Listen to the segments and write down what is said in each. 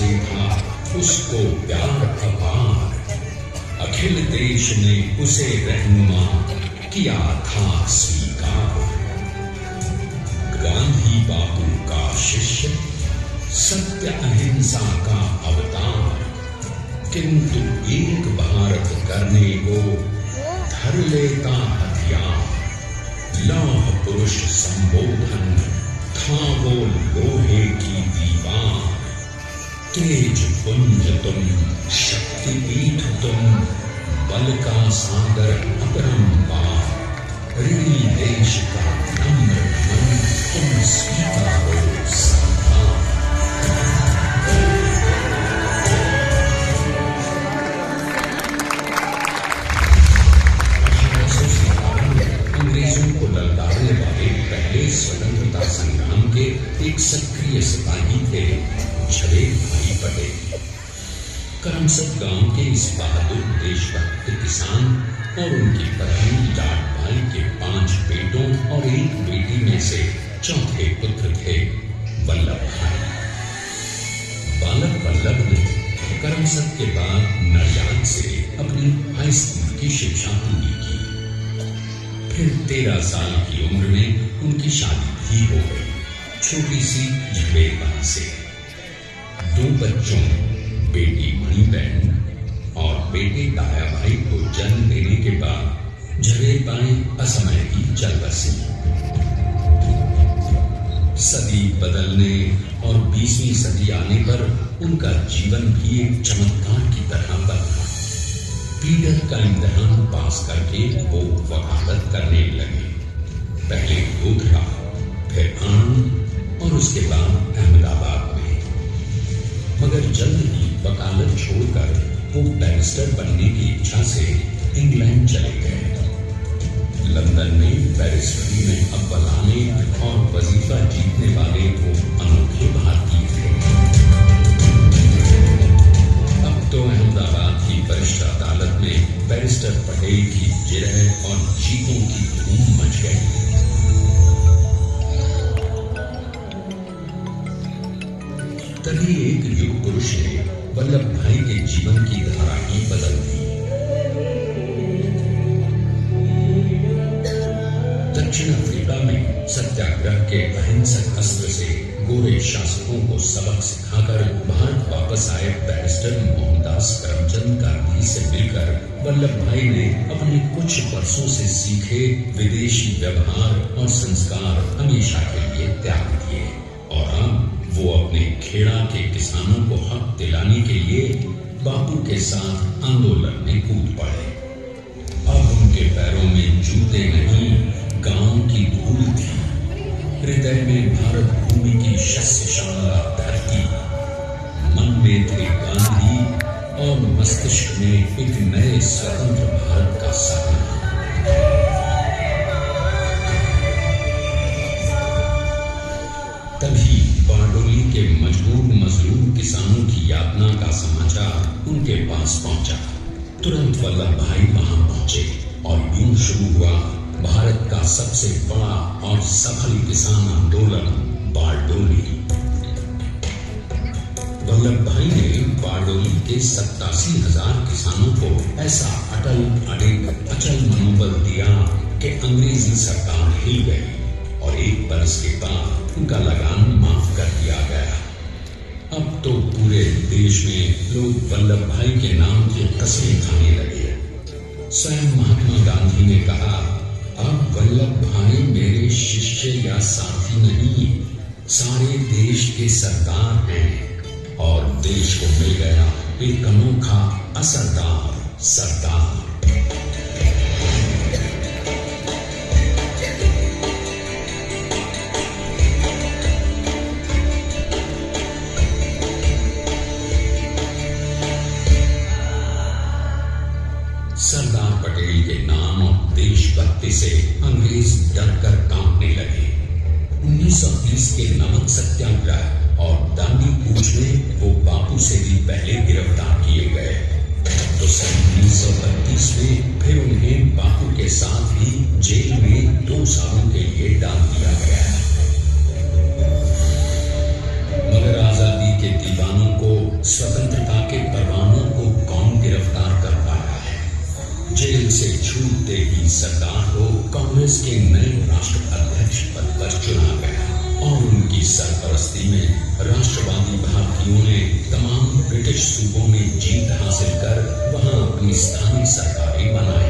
से था उसको प्यार अपार, अखिल देश ने उसे रहनुमा किया था स्वीकार। गांधी बापू का शिष्य, सत्य अहिंसा का अवतार, किंतु एक भारत करने को धर लेता हथियार। लौह पुरुष संबोधन था वो लोहे की दीवार। तेज पुंज तुम, शक्ति पीठ तुम, बल का सागर अपरंपार। ऋणी देश का नम्र मन, तुम स्वीकारो सम्मान। अंग्रेजों को ललकारने वाले पहले स्वतंत्रता संग्राम के एक सक्रिय सिपाही थे झवेर भाई पटेल। करमसद गांव के इस बहादुर देशभक्त किसान और उनकी पत्नी लाड भाई के 5 बेटों और 1 बेटी में से चौथे पुत्र थे वल्लभ भाई। बालक वल्लभ ने करमसद के बाद नडियाद से अपनी हाई स्कूल की शिक्षा पूरी की। फिर 13 साल की उम्र में उनकी शादी भी हो गई छोटी सी झवेर भाई से। 2 बच्चों, बेटी मणिबेन और बेटे दाया भाई को जन्म देने के बाद झवेर बाई असमय ही चल बसी। सदी बदलने और 20वीं सदी आने पर उनका जीवन भी एक चमत्कार की तरह बदला। पीटर का इम्तिहान पास करके वो वकालत करने लगे। पहले गोधरा, फिर आनंद और उसके बाद अहमदाबाद में। मगर जल्द ही वकालत छोड़कर वो बैरिस्टर बनने की इच्छा से इंग्लैंड चले गए। लंदन में बैरिस्टरी में अव्वल आने और वजीफा जीतने वाले वो अनोखे भारतीय थे। अब तो अहमदाबाद की वरिष्ठ अदालत में बैरिस्टर पटेल की जिरह और जीतों की धूम मच गई। तभी एक युग पुरुष ने वल्लभ भाई के जीवन की धारा ही बदल दी। दक्षिण अफ्रीका में सत्याग्रह के अहिंसक अस्त्र से गोरे शासकों को सबक सिखाकर भारत वापस आए बैरिस्टर मोहनदास करमचंद गांधी से मिलकर वल्लभ भाई ने अपने कुछ वर्षों से सीखे विदेशी व्यवहार और संस्कार हमेशा के लिए त्याग दिए और अब वो अपने खेड़ा के किसानों को हक दिलाने के लिए बापू के साथ आंदोलन में कूद पड़े। अब उनके पैरों में जूते नहीं, गांव की धूल थी। हृदय में भारत भूमि की शस्यशाला धरती। मन में थे गांधी और मस्तिष्क में एक नए स्वतंत्र भारत का सपना। तभी बारडोली के मजबूर मजलूम किसानों की यातना का समाचार उनके पास पहुंचा। तुरंत वल्लभ भाई वहां पहुंचे और यूं शुरू हुआ भारत का सबसे बड़ा और सफल किसान आंदोलन बारडोली। वल्लभ भाई ने बारडोली के 87,000 किसानों को ऐसा अटल अचल मनोबल दिया कि अंग्रेजी सरकार हिल गई और 1 बरस के बाद उनका लगान माफ कर दिया गया। अब तो पूरे देश में लोग वल्लभ भाई के नाम की कसमें खाने लगे। स्वयं महात्मा गांधी ने कहा, अब वल्लभ भाई मेरे शिष्य या साथी नहीं, सारे देश के सरदार हैं और देश को मिल गया एक अनोखा असरदार सरदार। सरदार पटेल के नाम और देशभक्ति से अंग्रेज डरकर कांपने लगे। 1920 के नमक सत्याग्रह और दांडी कूच में वो बापू से भी पहले गिरफ्तार किए गए। तो सन 1932 में फिर उन्हें बापू के साथ ही जेल में 2 सालों के लिए डाल दिया गया। मगर आजादी के दीवानों को स्वतंत्रता के परवानों को कौन गिरफ्तार कर पाया है। जेल से छूटते ही सरदार को कांग्रेस के नए राष्ट्राध्यक्ष पद पर चुना गया और उनकी सरपरस्ती में राष्ट्रवादी भारतीयों ने तमाम ब्रिटिश सूबों में जीत हासिल कर वहां अपनी स्थानीय सरकारें बनाई।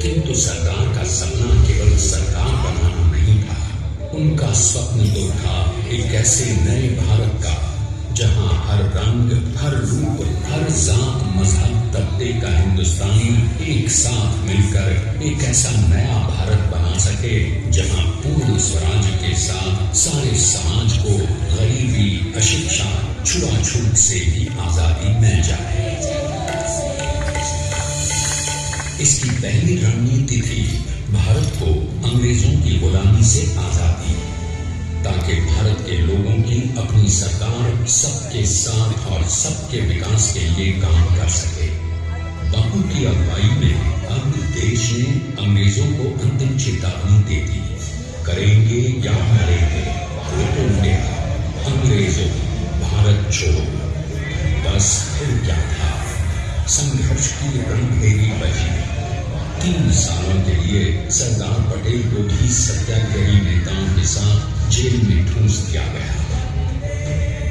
किंतु सरदार का सपना केवल सरकार बनाना नहीं था। उनका स्वप्न तो था एक ऐसे नए भारत का जहां हर रंग, हर रूप, हर जात, मजहब, तबके का हिंदुस्तानी एक साथ मिलकर एक ऐसा नया भारत बना सके जहां पूर्ण स्वराज्य के साथ सारे समाज को गरीबी, अशिक्षा, छुआछूत से भी आजादी मिल जाए। इसकी पहली रणनीति थी भारत को अंग्रेजों की गुलामी से आजादी, ताकि भारत के लोगों की अपनी सरकार सबके साथ और सबके विकास के लिए काम कर सके। बापू की अगुवाई में अब देश ने अंग्रेजों को अंतिम चेतावनी दे दी, करेंगे या मरेंगे, अंग्रेजों भारत छोड़ो। बस फिर क्या था, संघर्ष की रणभेरी बजी। 3 सालों के लिए सरदार पटेल को भी सत्याग्रही नेताओं के साथ जेल में ठूंस दिया गया।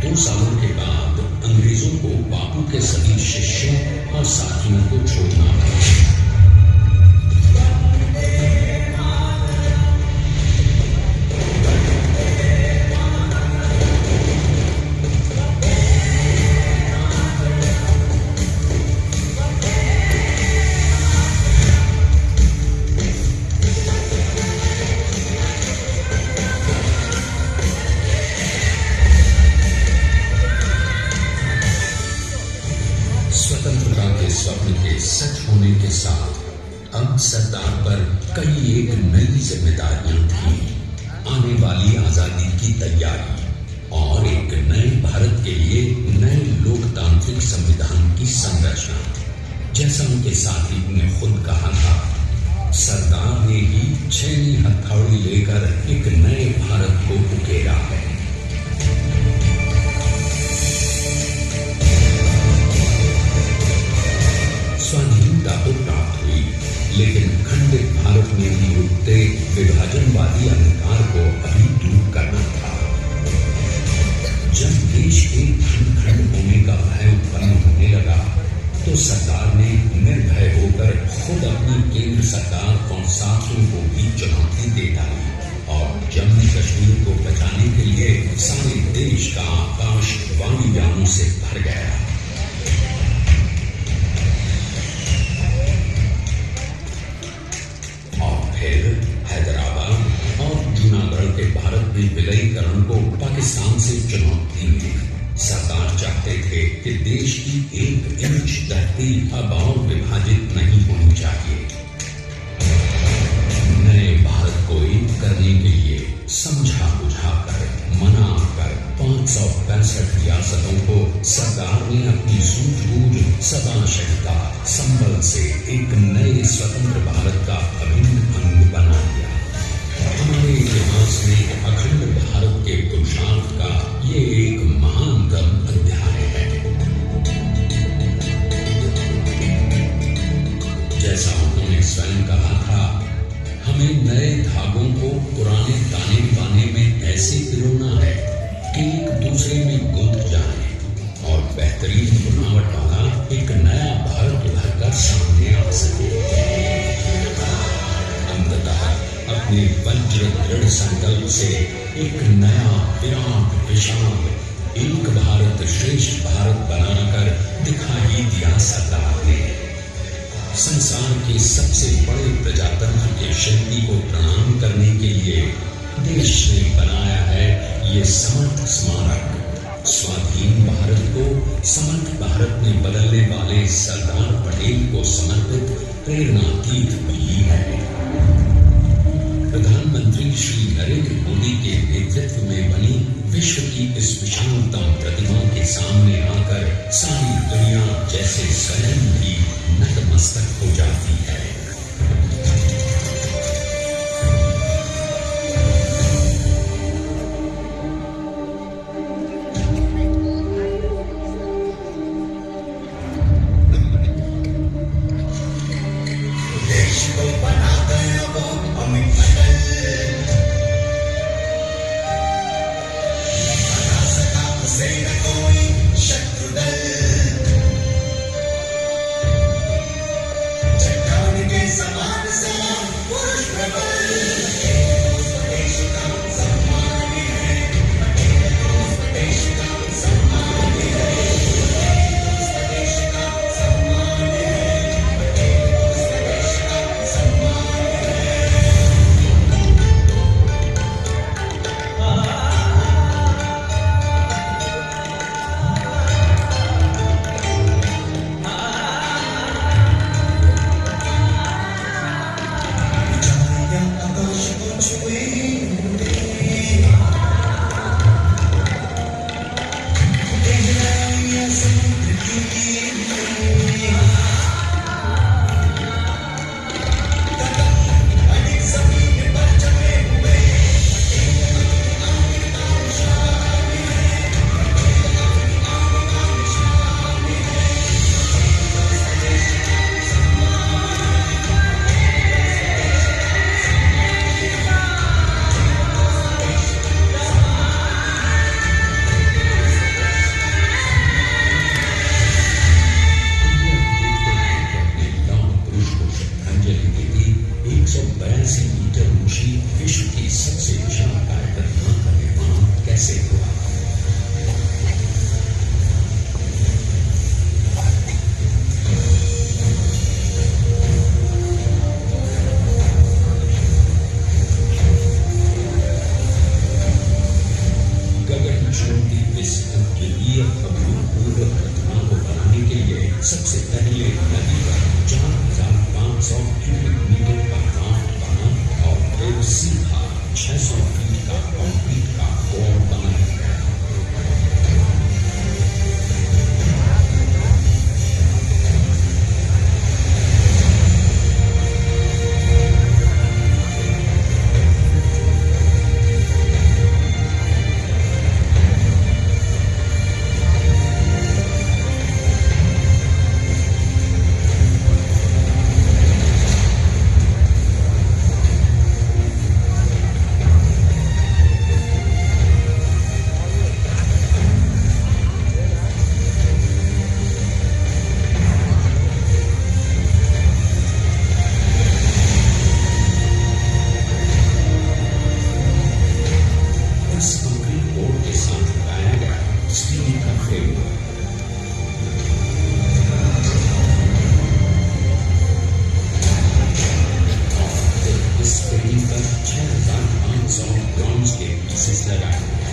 2 सालों के बाद अंग्रेजों को बापू के सभी शिष्यों और साथियों को छोड़ना पड़ा। स्वतंत्रता के स्वप्न के सच होने के साथ अब सरदार पर कई एक नई जिम्मेदारियां थी। आने वाली आजादी की तैयारी और एक नए भारत के लिए नए लोकतांत्रिक संविधान की संरचना। जैसा उनके साथी ने खुद कहा था, सरदार ने ही 6वीं हथौड़ी लेकर एक नए भारत को उकेरा है। स्वाधीनता तो प्राप्त हुई, लेकिन खंडित भारत में भी उठते विभाजनवादी अंधकार को अभी दूर करना था। जब देश के खंड होने का भय उत्पन्न होने लगा, तो सरदार ने निर्भय होकर खुद अपनी केंद्र सरकार और साथियों को भी चुनौती दे डाली और जम्मू कश्मीर को बचाने के लिए सारे देश का आकाश वायुयानों से भर गया। हैदराबाद और जूनागढ़ के भारत में विलयीकरण को पाकिस्तान से चुनौती मिली। सरदार चाहते थे कि देश की 1 इंच धरती अब और विभाजित नहीं होनी चाहिए। नए भारत को एक करने के लिए समझा बुझाकर, मना कर 565 रियासतों को सरदार ने अपनी सूझबूझ, सदा शहीदा, संबल से एक नए स्वतंत्र भारत का अभिन्न अंग बना दिया। हमारे इतिहास में अखंड भारत के पुरुषार्थ का ये एक महानतम अध्याय है। जैसा उन्होंने स्वयं कहा था, हमें नए धागों को पुराने ताने बाने में ऐसे पिरोना है कि एक दूसरे में गुंथ जाए और बेहतरीन बनावट वाला एक नया भारत उभरकर सामने आ सके। अंततः अपने वज्र दृढ़ संकल्प से एक नया विराट विशाल एक भारत श्रेष्ठ भारत बनाकर दिखा ही दिया सरदार ने। संसार के सबसे बड़े प्रजातंत्र के शिल्पी को प्रणाम करने के लिए देश ने बनाया है ये समर्थ स्मारक। स्वाधीन भारत को समर्थ भारत में बदलने वाले सरदार पटेल को समर्पित प्रेरणातीत भी है। प्रधानमंत्री श्री नरेंद्र मोदी के नेतृत्व में बनी विश्व की इस विशालतम प्रतिमा के सामने आकर सारी दुनिया जैसे स्वयं भी नतमस्तक हो जाती है। को बना गया वो अमित अटल, बना सका उसे न कोई शत्रु दल, चट्टान के समान समान पुरुष प्रबल, स्वदेश का सम्मान है, स्वदेश का सम्मान है, स्वदेश का सम्मान है, स्वदेश का सम्मान है। ऊंचाइयां आकाश को छुए उड़े, गहराइयां समुद्र की मिले, कदम अडिग जमीन पर जमे हुए, मीटर ऊंची विश्व की सबसे विशालकाय प्रतिमा का निर्माण कैसे हुआ? गगनचुंबी इस अद्वितीय अभूतपूर्व प्रतिमा को बनाने के लिए सबसे पहले नदी पर 4,500 क्यूबिक मीटर का राफ्ट बना और फिर सीधा 600 फीट का कंक्रीट का कोर बनाया गया। इस कंक्रीट कोर के साथ लगाया गया स्टील का फ्रेमवर्क इस फ्रेम पर 6,500 ब्रॉन्ज के पीसेस लगाए गए।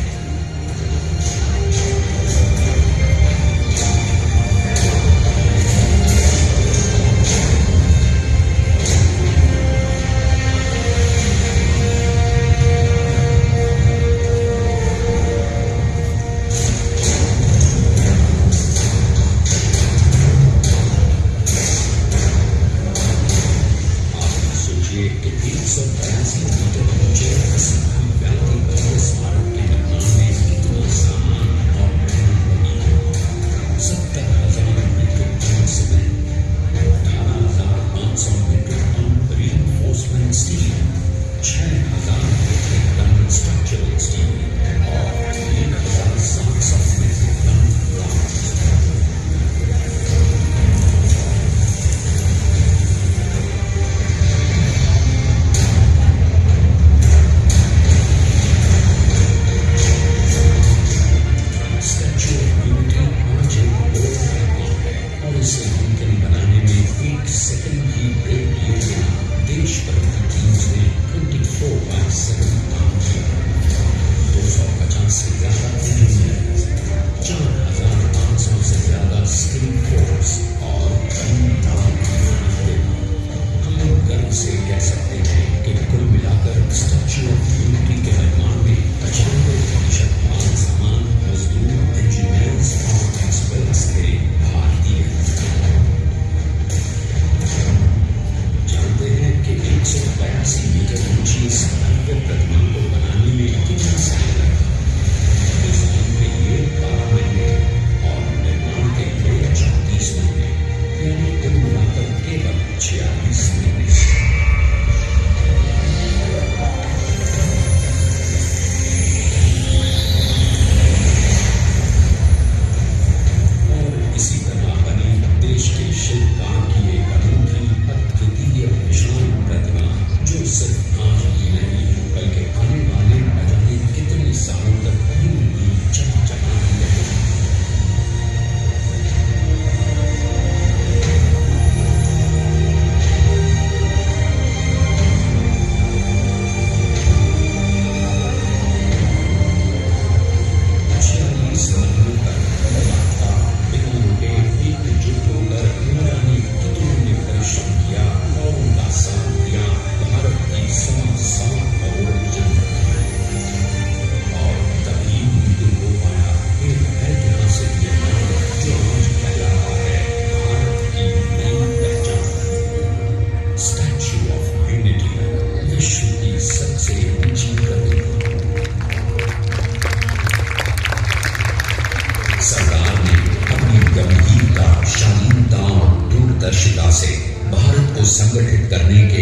सोचिए कि 182 मीटर ऊंचे इस भव्य भव्य स्मारक के निर्माण में कितना सामान और मेहनत लगी है। 70,000 metric ton cement, 18,500 metric ton reinforcement steel, 6,000 metric ton structural steel और 1,700 metric ton glass. Statue of Unity आज एक बड़ा प्लेटफॉर्म है और इसे मुमकिन बनाने में 1 सेकंड भी ब्रेक लिए बिना देश भर की टीम्स ने 24/7 काम किया। 250 से ज्यादा इंजीनियर्स, 4,500 से ज्यादा स्किल फोर्स और 3 लाख हम गर्व से कह सकते हैं कि कुल मिलाकर स्टैच्यू ऑफ यूनिटी के निर्माण में 95% माल सामान, मजदूर, इंजीनियर्स और एक्सपर्ट्स थे भारतीय। जानते हैं कि 182 मीटर ऊंची इस भव्य प्रतिमा को बनाने में कितना समय लगा? डिजाइन के लिए 12 महीने और निर्माण के लिए 34 महीने, यानी कुल मिलाकर केवल 46 महीने।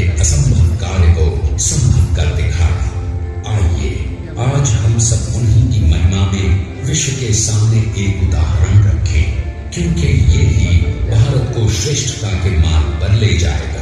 असंभव कार्य को संभव कर दिखाया। आइए आज हम सब उन्हीं की महिमा में विश्व के सामने एक उदाहरण रखें, क्योंकि ये ही भारत को श्रेष्ठता के मार्ग पर ले जाएगा।